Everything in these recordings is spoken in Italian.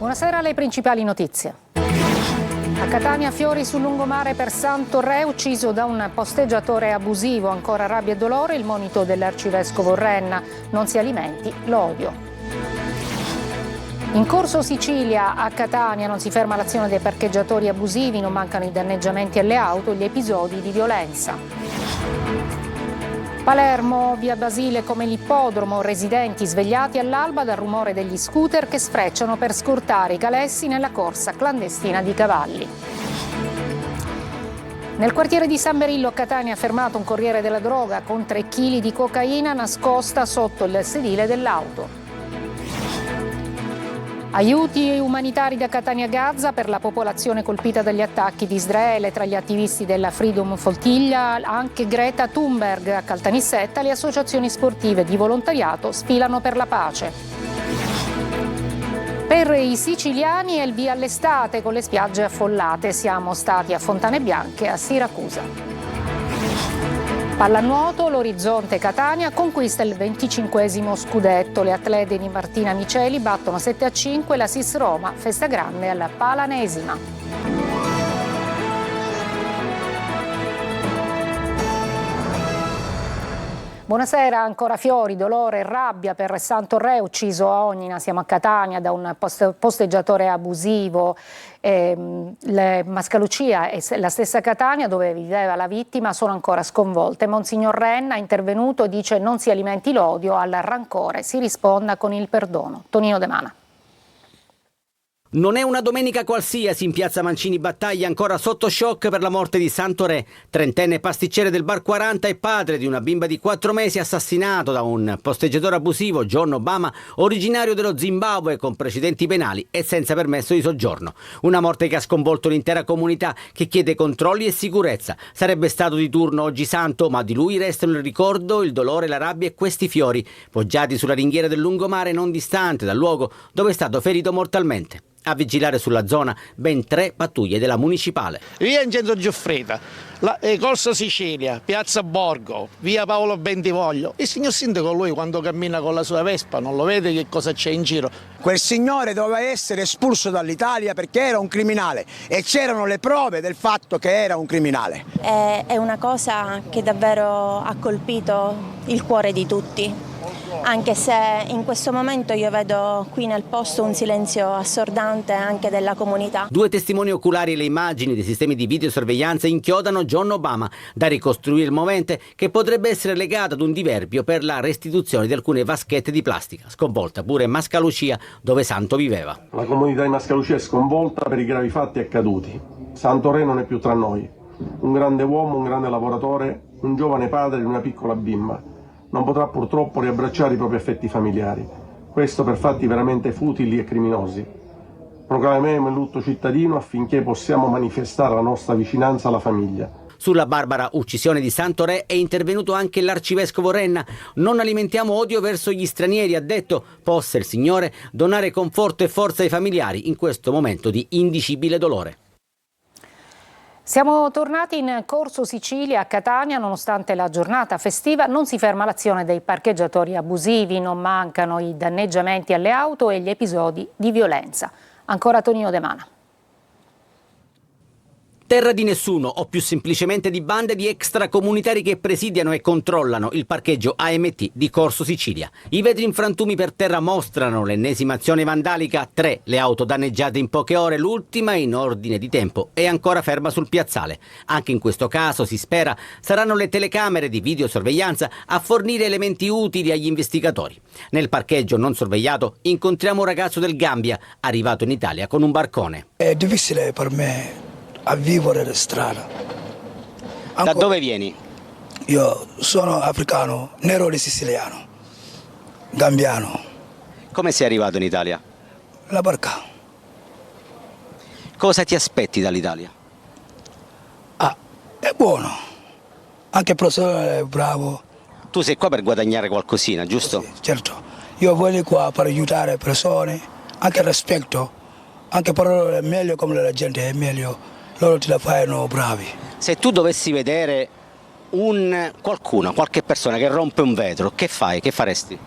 Buonasera, alle principali notizie. A Catania fiori sul lungomare per Santoré, ucciso da un posteggiatore abusivo. Ancora rabbia e dolore, il monito dell'arcivescovo Renna: non si alimenti l'odio. In Corso Sicilia, a Catania, non si ferma l'azione dei parcheggiatori abusivi, non mancano i danneggiamenti alle auto e gli episodi di violenza. Palermo, via Basile come l'ippodromo, residenti svegliati all'alba dal rumore degli scooter che sfrecciano per scortare i calessi nella corsa clandestina di cavalli. Nel quartiere di San Berillo a Catania ha fermato un corriere della droga con 3 kg di cocaina nascosta sotto il sedile dell'auto. Aiuti umanitari da Catania a Gaza per la popolazione colpita dagli attacchi di Israele. Tra gli attivisti della Freedom Flotilla anche Greta Thunberg. A Caltanissetta le associazioni sportive di volontariato sfilano per la pace. Per i siciliani è il via all'estate con le spiagge affollate. Siamo stati a Fontane Bianche, a Siracusa. Pallanuoto, l'Orizzonte Catania conquista il 25° scudetto. Le atlete di Martina Miceli battono 7-5 la SIS Roma, festa grande alla Palanesima. Buonasera, ancora fiori, dolore e rabbia per Santoré, ucciso a Ognina. Siamo a Catania da un posteggiatore abusivo. Mascalucia e la stessa Catania, dove viveva la vittima, sono ancora sconvolte. Monsignor Renna, intervenuto, dice: non si alimenti l'odio, al rancore si risponda con il perdono. Tonino De Mana. Non è una domenica qualsiasi in piazza Mancini Battaglia, ancora sotto shock per la morte di Santoré, trentenne pasticcere del bar 40 e padre di una bimba di 4 mesi assassinato da un posteggiatore abusivo, John Obama, originario dello Zimbabwe con precedenti penali e senza permesso di soggiorno. Una morte che ha sconvolto l'intera comunità, che chiede controlli e sicurezza. Sarebbe stato di turno oggi santo, ma di lui restano il ricordo, il dolore, la rabbia e questi fiori, poggiati sulla ringhiera del lungomare non distante dal luogo dove è stato ferito mortalmente. A vigilare sulla zona ben 3 pattuglie della municipale. Via Incenso Giuffrida, Corso Sicilia, Piazza Borgo, via Paolo Bentivoglio. Il signor sindaco, lui quando cammina con la sua Vespa non lo vede che cosa c'è in giro. Quel signore doveva essere espulso dall'Italia perché era un criminale e c'erano le prove del fatto che era un criminale. È una cosa che davvero ha colpito il cuore di tutti. Anche se in questo momento io vedo qui nel posto un silenzio assordante anche della comunità. 2 testimoni oculari e le immagini dei sistemi di videosorveglianza inchiodano John Obama, da ricostruire il movente che potrebbe essere legato ad un diverbio per la restituzione di alcune vaschette di plastica. Sconvolta pure Mascalucia, dove Santo viveva. La comunità di Mascalucia è sconvolta per i gravi fatti accaduti. Santoré non è più tra noi. Un grande uomo, un grande lavoratore, un giovane padre di una piccola bimba. Non potrà purtroppo riabbracciare i propri affetti familiari. Questo per fatti veramente futili e criminosi. Proclamiamo il lutto cittadino affinché possiamo manifestare la nostra vicinanza alla famiglia. Sulla barbara uccisione di Santoré è intervenuto anche l'arcivescovo Renna. Non alimentiamo odio verso gli stranieri, ha detto. Possa il Signore donare conforto e forza ai familiari in questo momento di indicibile dolore. Siamo tornati in Corso Sicilia a Catania. Nonostante la giornata festiva non si ferma l'azione dei parcheggiatori abusivi, non mancano i danneggiamenti alle auto e gli episodi di violenza. Ancora Tonino De Mana. Terra di nessuno, o più semplicemente di bande di extracomunitari che presidiano e controllano il parcheggio AMT di Corso Sicilia. I vetri in frantumi per terra mostrano l'ennesima azione vandalica. 3 le auto danneggiate in poche ore, l'ultima in ordine di tempo è ancora ferma sul piazzale. Anche in questo caso, si spera, saranno le telecamere di videosorveglianza a fornire elementi utili agli investigatori. Nel parcheggio non sorvegliato incontriamo un ragazzo del Gambia, arrivato in Italia con un barcone. È difficile per me a vivere la strada. Da dove vieni? Io sono africano, nero e siciliano, gambiano. Come sei arrivato in Italia? La barca. Cosa ti aspetti dall'Italia? È buono, anche il professore è bravo. Tu sei qua per guadagnare qualcosina, giusto? Sì, certo, io voglio qua per aiutare persone, anche rispetto, anche per meglio come la gente è meglio. Loro ti la fanno bravi. Se tu dovessi vedere qualche persona che rompe un vetro, che fai? Che faresti?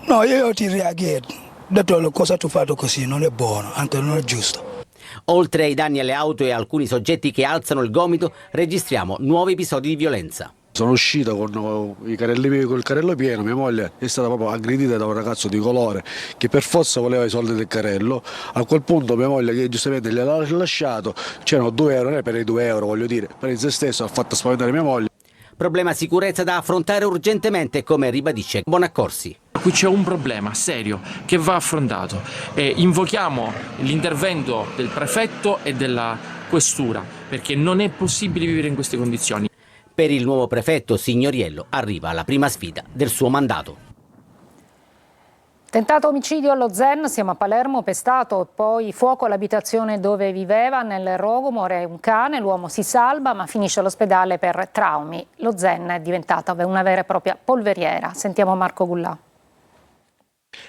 No, io ti reagirò. detto cosa tu fai così, non è buono, anche non è giusto. Oltre ai danni alle auto e alcuni soggetti che alzano il gomito, registriamo nuovi episodi di violenza. Sono uscito con il carrello pieno, mia moglie è stata proprio aggredita da un ragazzo di colore che per forza voleva i soldi del carrello. A quel punto mia moglie, che giustamente gliel'ha lasciato, c'erano 2 euro, non è per i 2 euro, voglio dire, per il se stesso ha fatto spaventare mia moglie. Problema sicurezza da affrontare urgentemente, come ribadisce Bonaccorsi. Qui c'è un problema serio che va affrontato e invochiamo l'intervento del prefetto e della questura perché non è possibile vivere in queste condizioni. Per il nuovo prefetto Signoriello arriva la prima sfida del suo mandato. Tentato omicidio allo Zen, siamo a Palermo, pestato, poi fuoco all'abitazione dove viveva, nel rogo muore un cane, l'uomo si salva ma finisce all'ospedale per traumi. Lo Zen è diventata una vera e propria polveriera. Sentiamo Marco Gullà.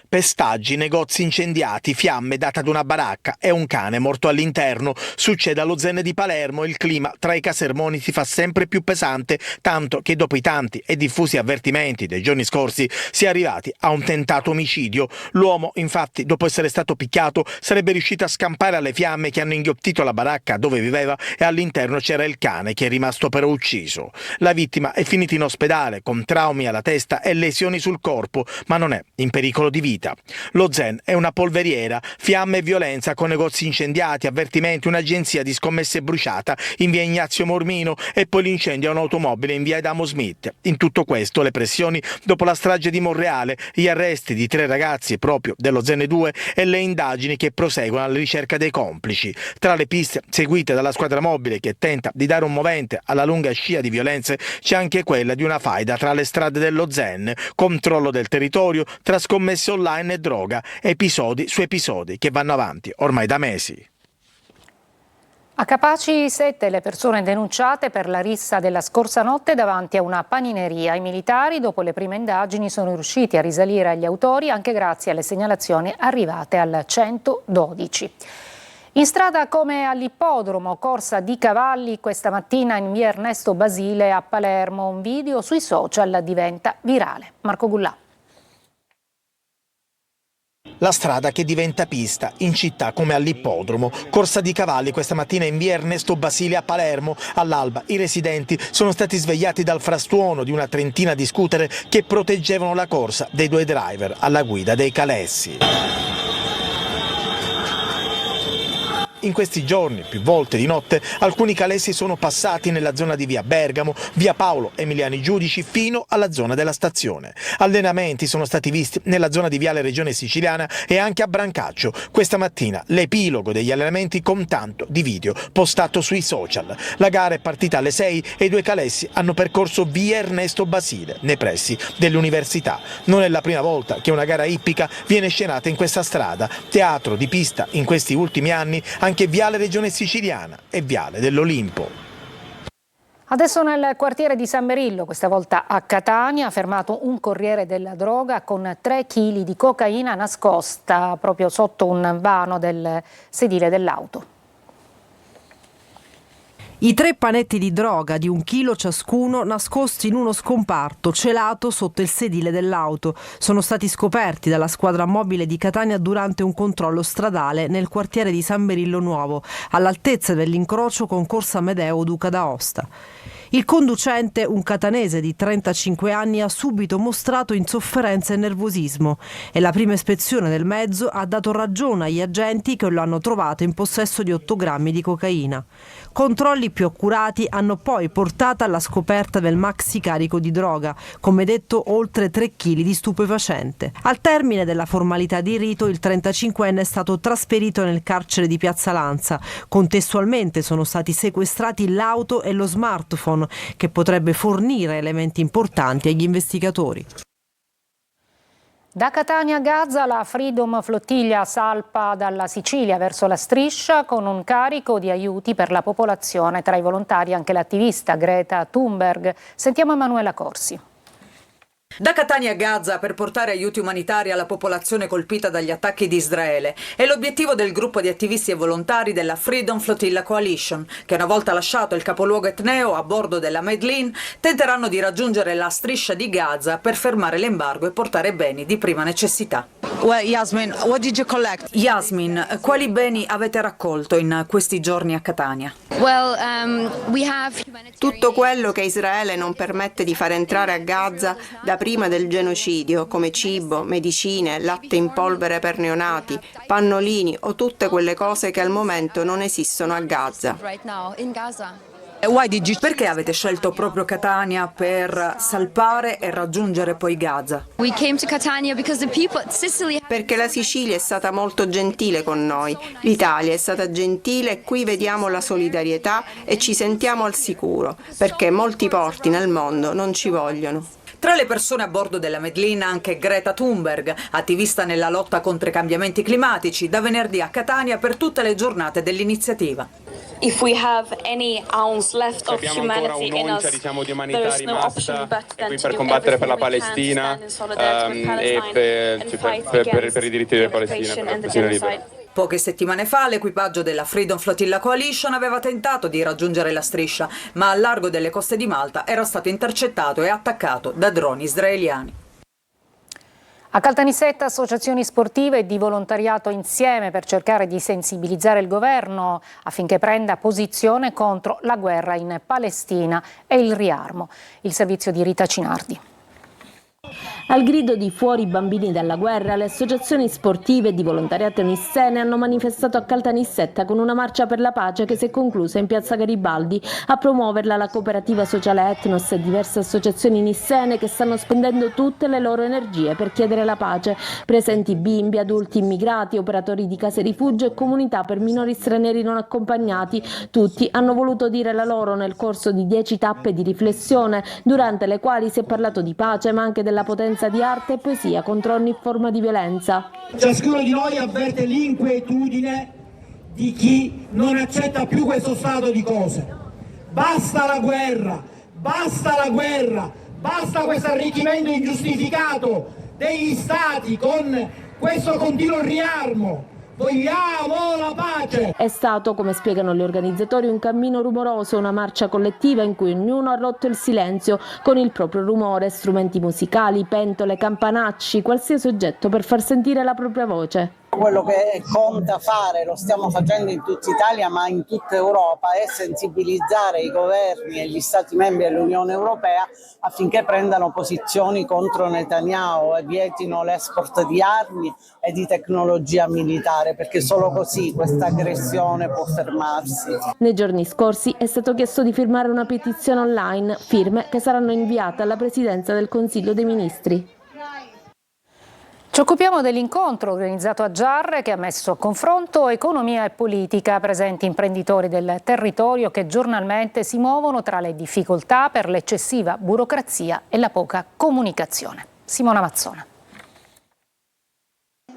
Pestaggi, negozi incendiati, fiamme date ad una baracca e un cane morto all'interno. Succede allo Zen di Palermo, il clima tra i casermoni si fa sempre più pesante, tanto che dopo i tanti e diffusi avvertimenti dei giorni scorsi si è arrivati a un tentato omicidio. L'uomo, infatti, dopo essere stato picchiato, sarebbe riuscito a scampare alle fiamme che hanno inghiottito la baracca dove viveva e all'interno c'era il cane che è rimasto però ucciso. La vittima è finita in ospedale con traumi alla testa e lesioni sul corpo, ma non è in pericolo di vita. Lo Zen è una polveriera, fiamme e violenza con negozi incendiati, avvertimenti, un'agenzia di scommesse bruciata in via Ignazio Mormino e poi l'incendio a un'automobile in via Adamo Smith. In tutto questo le pressioni dopo la strage di Monreale, gli arresti di 3 ragazzi proprio dello Zen 2 e le indagini che proseguono alla ricerca dei complici. Tra le piste seguite dalla squadra mobile che tenta di dare un movente alla lunga scia di violenze c'è anche quella di una faida tra le strade dello Zen, controllo del territorio tra scommesse online e droga, episodi su episodi che vanno avanti ormai da mesi. A Capaci 7 le persone denunciate per la rissa della scorsa notte davanti a una panineria. I militari, dopo le prime indagini, sono riusciti a risalire agli autori anche grazie alle segnalazioni arrivate al 112. In strada come all'ippodromo, corsa di cavalli questa mattina in via Ernesto Basile a Palermo. Un video sui social diventa virale. Marco Gullà. La strada che diventa pista, in città come all'ippodromo. Corsa di cavalli questa mattina in via Ernesto Basile a Palermo. All'alba i residenti sono stati svegliati dal frastuono di una trentina di scooter che proteggevano la corsa dei 2 driver alla guida dei calessi. In questi giorni, più volte di notte, alcuni calessi sono passati nella zona di via Bergamo, via Paolo Emiliani Giudici fino alla zona della stazione. Allenamenti sono stati visti nella zona di viale Regione Siciliana e anche a Brancaccio. Questa mattina l'epilogo degli allenamenti con tanto di video postato sui social. La gara è partita alle 6 e i 2 calessi hanno percorso via Ernesto Basile, nei pressi dell'università. Non è la prima volta che una gara ippica viene scenata in questa strada, teatro di pista in questi ultimi anni anche viale Regione Siciliana e viale dell'Olimpo. Adesso nel quartiere di San Merillo, questa volta a Catania, ha fermato un corriere della droga con 3 kg di cocaina nascosta proprio sotto un vano del sedile dell'auto. I 3 panetti di droga di 1 chilo ciascuno nascosti in uno scomparto celato sotto il sedile dell'auto sono stati scoperti dalla squadra mobile di Catania durante un controllo stradale nel quartiere di San Merillo Nuovo, all'altezza dell'incrocio con Corsa Amedeo Duca d'Aosta. Il conducente, un catanese di 35 anni, ha subito mostrato insofferenza e nervosismo e la prima ispezione del mezzo ha dato ragione agli agenti che lo hanno trovato in possesso di 8 grammi di cocaina. Controlli più accurati hanno poi portato alla scoperta del maxi carico di droga, come detto oltre 3 kg di stupefacente. Al termine della formalità di rito il 35enne è stato trasferito nel carcere di Piazza Lanza. Contestualmente sono stati sequestrati l'auto e lo smartphone che potrebbe fornire elementi importanti agli investigatori. Da Catania a Gaza la Freedom Flottiglia salpa dalla Sicilia verso la striscia con un carico di aiuti per la popolazione, tra i volontari anche l'attivista Greta Thunberg. Sentiamo Emanuela Corsi. Da Catania a Gaza per portare aiuti umanitari alla popolazione colpita dagli attacchi di Israele è l'obiettivo del gruppo di attivisti e volontari della Freedom Flotilla Coalition, che una volta lasciato il capoluogo etneo a bordo della Medellin tenteranno di raggiungere la striscia di Gaza per fermare l'embargo e portare beni di prima necessità. Yasmin, what did you collect? Yasmin, quali beni avete raccolto in questi giorni a Catania? Tutto quello che Israele non permette di far entrare a Gaza da prima del genocidio, come cibo, medicine, latte in polvere per neonati, pannolini o tutte quelle cose che al momento non esistono a Gaza. Perché avete scelto proprio Catania per salpare e raggiungere poi Gaza? Perché la Sicilia è stata molto gentile con noi, l'Italia è stata gentile e qui vediamo la solidarietà e ci sentiamo al sicuro, perché molti porti nel mondo non ci vogliono. Tra le persone a bordo della Medellin anche Greta Thunberg, attivista nella lotta contro i cambiamenti climatici, da venerdì a Catania per tutte le giornate dell'iniziativa. Se abbiamo ancora un'oncia di umanità rimasta, è qui per combattere per la Palestina e per i diritti delle Palestina, per la Palestina libera. Poche settimane fa l'equipaggio della Freedom Flotilla Coalition aveva tentato di raggiungere la striscia, ma al largo delle coste di Malta era stato intercettato e attaccato da droni israeliani. A Caltanissetta associazioni sportive e di volontariato insieme per cercare di sensibilizzare il governo affinché prenda posizione contro la guerra in Palestina e il riarmo. Il servizio di Rita Cinardi. Al grido di fuori i bambini dalla guerra, le associazioni sportive e di volontariato nissene hanno manifestato a Caltanissetta con una marcia per la pace che si è conclusa in piazza Garibaldi. A promuoverla la cooperativa sociale Etnos e diverse associazioni nissene che stanno spendendo tutte le loro energie per chiedere la pace. Presenti bimbi, adulti immigrati, operatori di case rifugio e comunità per minori stranieri non accompagnati. Tutti hanno voluto dire la loro nel corso di 10 tappe di riflessione, durante le quali si è parlato di pace ma anche della potenza di arte e poesia contro ogni forma di violenza. Ciascuno di noi avverte l'inquietudine di chi non accetta più questo stato di cose. Basta la guerra, basta la guerra, basta questo arricchimento ingiustificato degli stati con questo continuo riarmo. Vogliamo la pace! È stato, come spiegano gli organizzatori, un cammino rumoroso, una marcia collettiva in cui ognuno ha rotto il silenzio con il proprio rumore, strumenti musicali, pentole, campanacci, qualsiasi oggetto per far sentire la propria voce. Quello che conta fare, lo stiamo facendo in tutta Italia ma in tutta Europa, è sensibilizzare i governi e gli Stati membri dell'Unione Europea affinché prendano posizioni contro Netanyahu e vietino l'export di armi e di tecnologia militare, perché solo così questa aggressione può fermarsi. Nei giorni scorsi è stato chiesto di firmare una petizione online, firme che saranno inviate alla Presidenza del Consiglio dei Ministri. Ci occupiamo dell'incontro organizzato a Giarre che ha messo a confronto economia e politica, presenti imprenditori del territorio che giornalmente si muovono tra le difficoltà per l'eccessiva burocrazia e la poca comunicazione. Simona Mazzona.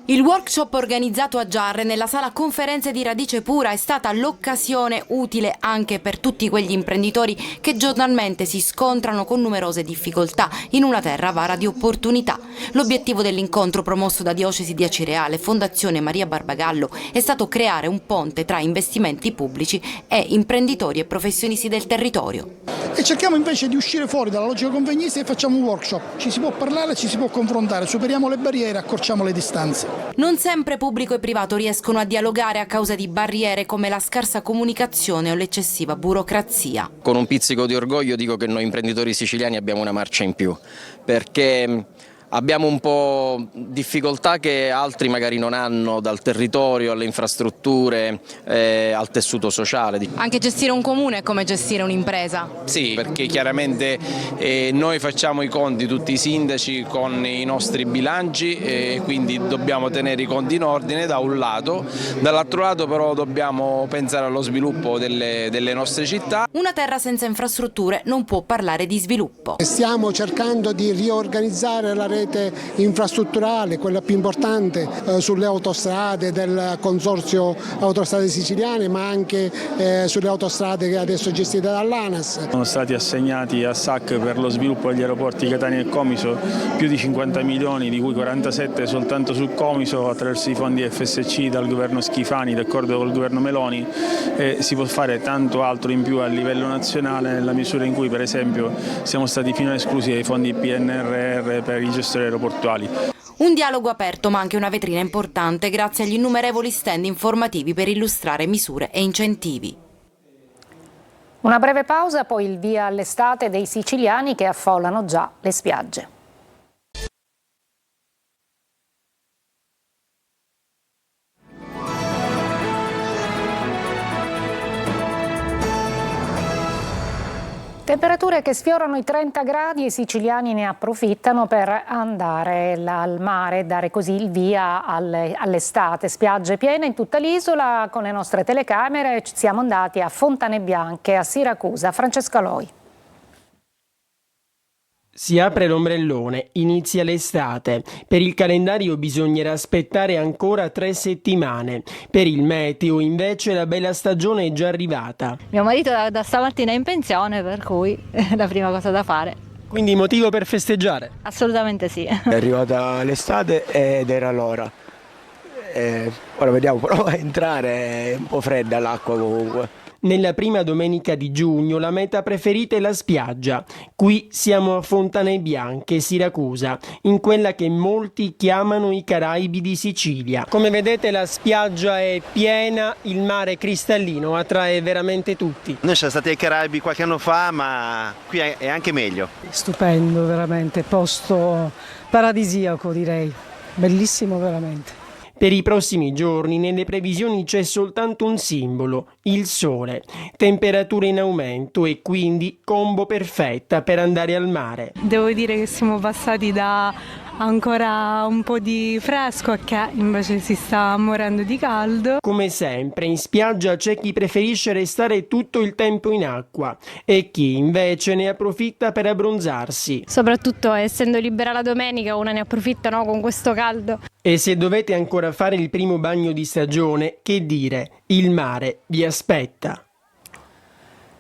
Il workshop organizzato a Giarre nella sala conferenze di Radice Pura è stata l'occasione utile anche per tutti quegli imprenditori che giornalmente si scontrano con numerose difficoltà in una terra avara di opportunità. L'obiettivo dell'incontro promosso da Diocesi di Acireale e Fondazione Maria Barbagallo è stato creare un ponte tra investimenti pubblici e imprenditori e professionisti del territorio. E cerchiamo invece di uscire fuori dalla logica convegnistica e facciamo un workshop. Ci si può parlare, ci si può confrontare, superiamo le barriere, accorciamo le distanze. Non sempre pubblico e privato riescono a dialogare a causa di barriere come la scarsa comunicazione o l'eccessiva burocrazia. Con un pizzico di orgoglio dico che noi imprenditori siciliani abbiamo una marcia in più, perché abbiamo un po' difficoltà che altri magari non hanno, dal territorio alle infrastrutture, al tessuto sociale. Anche gestire un comune è come gestire un'impresa. Sì, perché chiaramente noi facciamo i conti, tutti i sindaci, con i nostri bilanci e quindi dobbiamo tenere i conti in ordine da un lato, dall'altro lato però dobbiamo pensare allo sviluppo delle nostre città. Una terra senza infrastrutture non può parlare di sviluppo. Stiamo cercando di riorganizzare la rete rete infrastrutturale, quella più importante, sulle autostrade del Consorzio Autostrade Siciliane, ma anche sulle autostrade che adesso gestite dall'ANAS. Sono stati assegnati a SAC per lo sviluppo degli aeroporti di Catania e Comiso più di 50 milioni, di cui 47 soltanto su Comiso attraverso i fondi FSC dal governo Schifani, d'accordo col governo Meloni, e si può fare tanto altro in più a livello nazionale, nella misura in cui per esempio siamo stati finora esclusi dai fondi PNRR per i gestori aeroportuali. Un dialogo aperto ma anche una vetrina importante grazie agli innumerevoli stand informativi per illustrare misure e incentivi. Una breve pausa, poi il via all'estate dei siciliani che affollano già le spiagge. Temperature che sfiorano i 30 gradi e i siciliani ne approfittano per andare al mare, dare così il via all'estate. Spiagge piene in tutta l'isola, con le nostre telecamere siamo andati a Fontane Bianche, a Siracusa. Francesca Loi. Si apre l'ombrellone, inizia l'estate. Per il calendario bisognerà aspettare ancora 3 settimane. Per il meteo invece la bella stagione è già arrivata. Mio marito da stamattina è in pensione, per cui è la prima cosa da fare. Quindi motivo per festeggiare? Assolutamente sì. È arrivata l'estate ed era l'ora. Ora vediamo, prova a entrare, è un po' fredda l'acqua comunque. Nella prima domenica di giugno la meta preferita è la spiaggia. Qui siamo a Fontane Bianche, Siracusa, in quella che molti chiamano i Caraibi di Sicilia. Come vedete la spiaggia è piena, il mare è cristallino, attrae veramente tutti. Noi siamo stati ai Caraibi qualche anno fa, ma qui è anche meglio. Stupendo, veramente, posto paradisiaco direi, bellissimo veramente. Per i prossimi giorni nelle previsioni c'è soltanto un simbolo, il sole. Temperature in aumento e quindi combo perfetta per andare al mare. Devo dire che siamo passati da ancora un po' di fresco a che invece si sta morendo di caldo. Come sempre in spiaggia c'è chi preferisce restare tutto il tempo in acqua e chi invece ne approfitta per abbronzarsi. Soprattutto essendo libera la domenica una ne approfitta, no, con questo caldo. E se dovete ancora fare il primo bagno di stagione, che dire, il mare vi aspetta.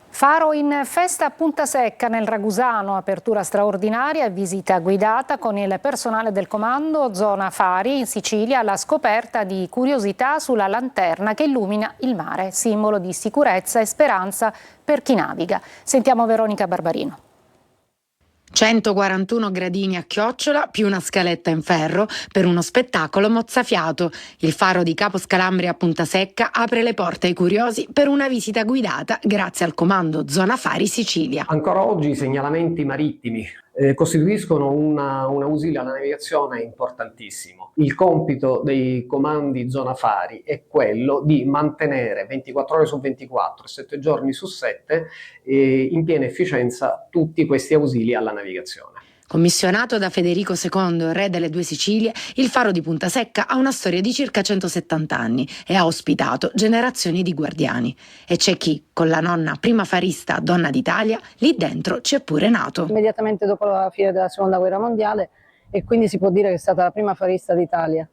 Faro in festa a Punta Secca nel Ragusano, apertura straordinaria e visita guidata con il personale del comando Zona Fari in Sicilia alla scoperta di curiosità sulla lanterna che illumina il mare, simbolo di sicurezza e speranza per chi naviga. Sentiamo Veronica Barbarino. 141 gradini a chiocciola più una scaletta in ferro per uno spettacolo mozzafiato. Il faro di Capo Scalambria a Punta Secca apre le porte ai curiosi per una visita guidata grazie al comando Zona Fari Sicilia. Ancora oggi i segnalamenti marittimi costituiscono un aussilio alla navigazione importantissimo. Il compito dei comandi Zona Fari è quello di mantenere 24 ore su 24, 7 giorni su 7 in piena efficienza tutti questi ausili alla navigazione. Commissionato da Federico II, re delle due Sicilie, il faro di Punta Secca ha una storia di circa 170 anni e ha ospitato generazioni di guardiani. E c'è chi, con la nonna prima farista donna d'Italia, lì dentro c'è pure nato. Immediatamente dopo la fine della Seconda Guerra Mondiale, e quindi si può dire che è stata la prima farista d'Italia.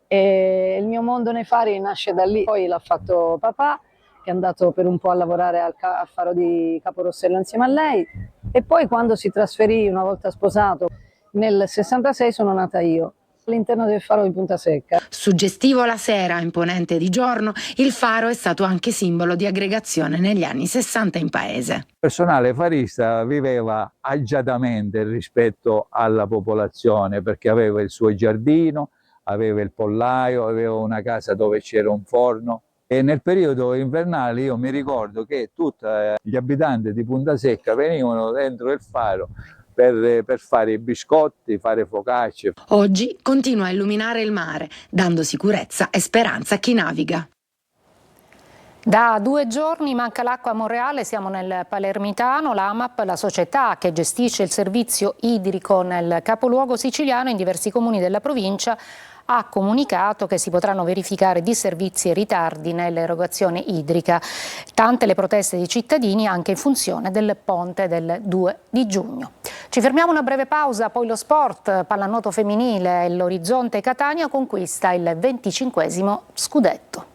E il mio mondo nei fari nasce da lì, poi l'ha fatto papà, che è andato per un po' a lavorare al faro di Caporossello insieme a lei, e poi quando si trasferì, una volta sposato, nel 66 sono nata io, all'interno del faro di Punta Secca. Suggestivo la sera, imponente di giorno, il faro è stato anche simbolo di aggregazione negli anni 60 in paese. Il personale farista viveva agiatamente rispetto alla popolazione perché aveva il suo giardino, aveva il pollaio, aveva una casa dove c'era un forno. E nel periodo invernale io mi ricordo che tutti gli abitanti di Punta Secca venivano dentro il faro per fare i biscotti, fare focacce. Oggi continua a illuminare il mare, dando sicurezza e speranza a chi naviga. Da 2 giorni manca l'acqua a Monreale, siamo nel Palermitano. L'AMAP, la società che gestisce il servizio idrico nel capoluogo siciliano, in diversi comuni della provincia, ha comunicato che si potranno verificare disservizi e ritardi nell'erogazione idrica. Tante le proteste dei cittadini anche in funzione del ponte del 2 di giugno. Ci fermiamo una breve pausa, poi lo sport, pallanuoto femminile, l'Orizzonte Catania conquista il 25° scudetto.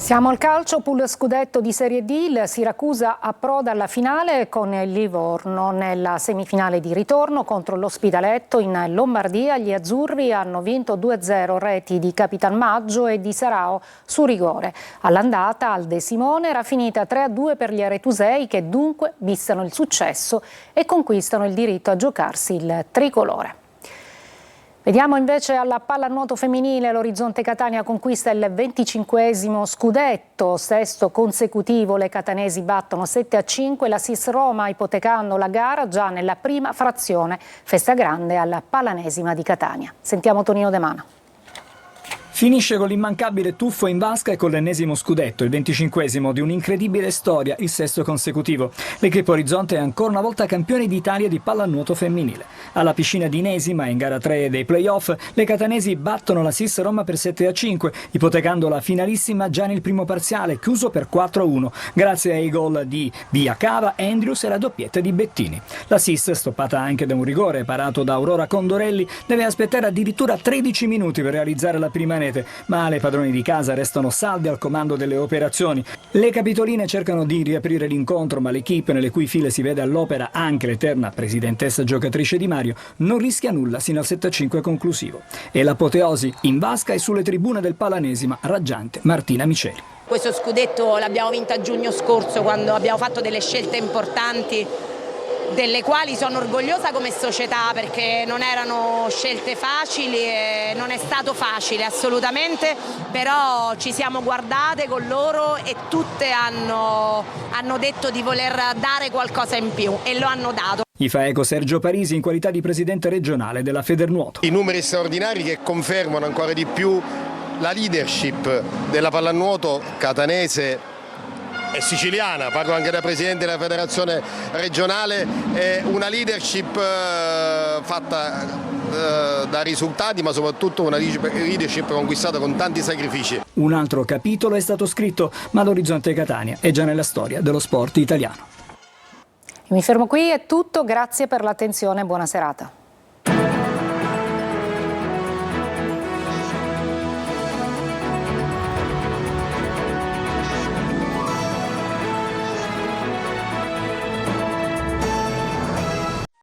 Siamo al calcio, pool scudetto di Serie D, il Siracusa approda alla finale con il Livorno. Nella semifinale di ritorno contro l'Ospitaletto in Lombardia gli azzurri hanno vinto 2-0, reti di Capitan Maggio e di Sarao su rigore. All'andata al De Simone era finita 3-2 per gli aretusei che dunque vistano il successo e conquistano il diritto a giocarsi il tricolore. Vediamo invece alla pallanuoto femminile, l'Orizzonte Catania conquista il 25° scudetto, sesto consecutivo, le catanesi battono 7-5 la SIS Roma ipotecando la gara già nella prima frazione, festa grande alla Pallanesima di Catania. Sentiamo Tonino De Mana. Finisce con l'immancabile tuffo in vasca e con l'ennesimo scudetto, il 25° di un'incredibile storia, il sesto consecutivo. L'equipe Orizzonte è ancora una volta campione d'Italia di pallanuoto femminile. Alla piscina di Inesima, in gara 3 dei playoff, le catanesi battono la SIS Roma per 7-5, ipotecando la finalissima già nel primo parziale, chiuso per 4-1, grazie ai gol di Via Cava, Andrews e la doppietta di Bettini. La SIS, stoppata anche da un rigore parato da Aurora Condorelli, deve aspettare addirittura 13 minuti per realizzare la prima ma le padrone di casa restano salde al comando delle operazioni. Le capitoline cercano di riaprire l'incontro, ma l'equipe, nelle cui file si vede all'opera anche l'eterna presidentessa giocatrice Di Mario, non rischia nulla sino al 7-5 conclusivo. E l'apoteosi in vasca e sulle tribune del Pallanesima, raggiante Martina Miceli. Questo scudetto l'abbiamo vinto a giugno scorso, quando abbiamo fatto delle scelte importanti, delle quali sono orgogliosa come società, perché non erano scelte facili e non è stato facile assolutamente, però ci siamo guardate con loro e tutte hanno detto di voler dare qualcosa in più e lo hanno dato. I fa eco Sergio Parisi in qualità di presidente regionale della Federnuoto. I numeri straordinari che confermano ancora di più la leadership della pallanuoto catanese e siciliana, parlo anche da presidente della federazione regionale, è una leadership fatta da risultati, ma soprattutto una leadership conquistata con tanti sacrifici. Un altro capitolo è stato scritto, ma l'Orizzonte Catania è già nella storia dello sport italiano. Mi fermo qui, è tutto, grazie per l'attenzione e buona serata.